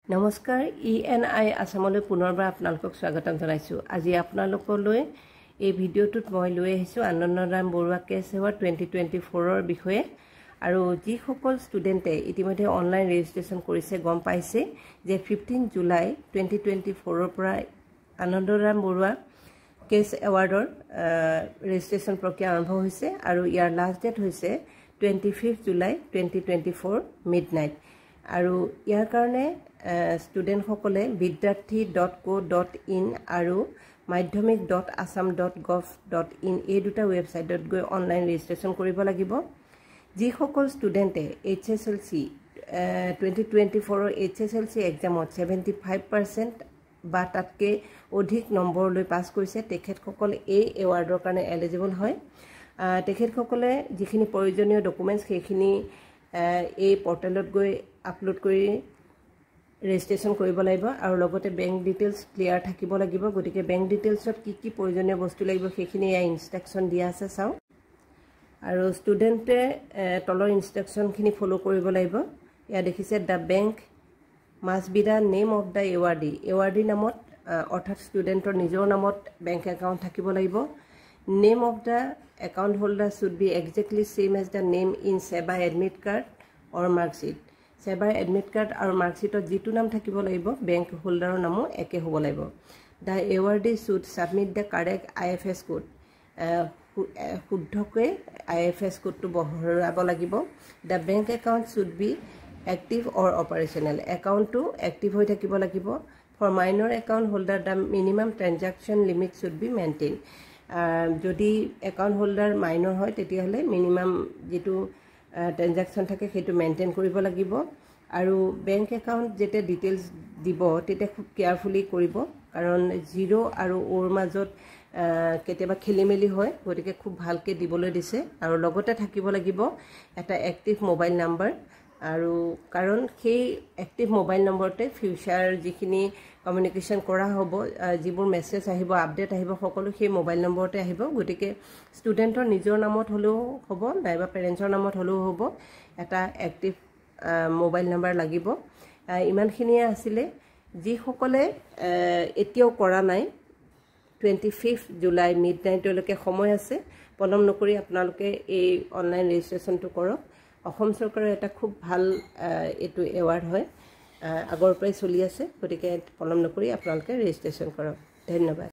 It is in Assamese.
নমস্কাৰ ENI আসামলৈ পুনৰবাৰ আপোনালোকক স্বাগতম জনাইছো। আজি আপোনালোকলৈ এই ভিডিঅ'টোত মই লৈ আহিছো আনন্দৰাম বৰুৱা কেছ এৱাৰ্ড 2024 ৰ বিষয়ে আৰু যি সকল ষ্টুডেণ্টে ইতিমধ্যে অনলাইন ৰেজিষ্ট্ৰেচন কৰিছে গম পাইছে যে 15 জুলাই 2024 ৰ পৰা আনন্দৰাম বৰুৱা কেছ এৱাৰ্ডৰ ৰেজিষ্ট্ৰেচন প্ৰক্ৰিয়া আৰম্ভ হৈছে আৰু ইয়াৰ লাষ্ট ডেট হৈছে 25 জুলাই 2024 মিডনাইট আৰু ইয়াৰ কাৰণে student সকলে vidyarthi.co.in আৰু madhyamik.assam.gov.in এই দুটা ওয়েবসাইটত গৈ অনলাইন ৰেজিষ্ট্ৰেচন কৰিব লাগিব। যি সকল ষ্টুডেণ্টে HSLC 2024 ৰ HSLC এক্সামত 75% বা তাতকৈ অধিক নম্বৰ লৈ পাছ কৰিছে তেখেতসকল এই এৱাৰ্ডৰ কাৰণে এলিজিবল হয়। তেখেতসকলে যিখিনি প্ৰয়োজনীয় ডকুমেন্টছ সেইখিনি এই পৰ্টেলত গৈ আপলোড কৰি ৰেজিষ্ট্ৰেচন কৰিব লাগিব আৰু লগতে বেংক ডিটেইলছ ক্লিয়াৰ থাকিব লাগিব। গতিকে বেংক ডিটেইলছত কি কি প্ৰয়োজনীয় বস্তু লাগিব সেইখিনি এই ইনষ্ট্ৰাকচন দিয়া আছে চাও আৰু ষ্টুডেণ্টে তলৰ ইনষ্ট্ৰাকচনখিনি ফলো কৰিব লাগিব। ইয়া দেখিছে the bank must be the name of the awardee নামত অৰ্থাৎ ষ্টুডেণ্টৰ নিজৰ নামত বেংক একাউণ্ট থাকিব লাগিব। Name of the account holder should be exactly same as the name in SEBA admit card or marksheet. সেবাৰ এডমিট কাৰ্ড আৰু মাৰ্কশ্বিটত যিটো নাম থাকিব লাগিব বেংক হোল্ডাৰৰ নামো একে হ'ব লাগিব। The awardee should submit the correct IFS code, শুদ্ধকৈ IFS কোডটো ভৰাব লাগিব। The bank account should be active or operational, একাউণ্টটো এক্টিভ হৈ থাকিব লাগিব। For minor account holder the minimum transaction limit should be maintain. যদি একাউণ্ট হোল্ডাৰ মাইনৰ হয় তেতিয়াহ'লে মিনিমাম যিটো ট্ৰেনজাকশ্যন থাকে সেইটো মেইনটেইন কৰিব লাগিব আৰু বেংক একাউণ্ট যেতিয়া ডিটেইলছ দিব তেতিয়া খুব কেয়াৰফুলি কৰিব কাৰণ 0 আৰু ওৰ মাজত কেতিয়াবা খেলিমেলি হয়। গতিকে খুব ভালকৈ দিবলৈ দিছে আৰু লগতে থাকিব লাগিব এটা এক্টিভ মোবাইল নাম্বাৰ আৰু কাৰণ সেই এক্টিভ মোবাইল নম্বৰতে ফিউচাৰ যিখিনি কমিউনিকেশ্যন কৰা হ'ব, যিবোৰ মেছেজ আহিব, আপডেট আহিব, সকলো সেই মোবাইল নম্বৰতে আহিব। গতিকে ষ্টুডেণ্টৰ নিজৰ নামত হ'লেও হ'ব নাইবা পেৰেণ্টছৰ নামত হ'লেও হ'ব, এটা এক্টিভ মোবাইল নাম্বাৰ লাগিব। ইমানখিনিয়ে আছিলে। যিসকলে এতিয়াও কৰা নাই 25 জুলাই মিডনাইটলৈকে সময় আছে, পলম নকৰি আপোনালোকে এই অনলাইন ৰেজিষ্ট্ৰেচনটো কৰক। অসম চৰকাৰৰ এটা খুব ভাল এইটো এৱাৰ্ড হয়, আগৰ পৰাই চলি আছে। গতিকে পলম নকৰি আপোনালোকে ৰেজিষ্ট্ৰেচন কৰক। ধন্যবাদ।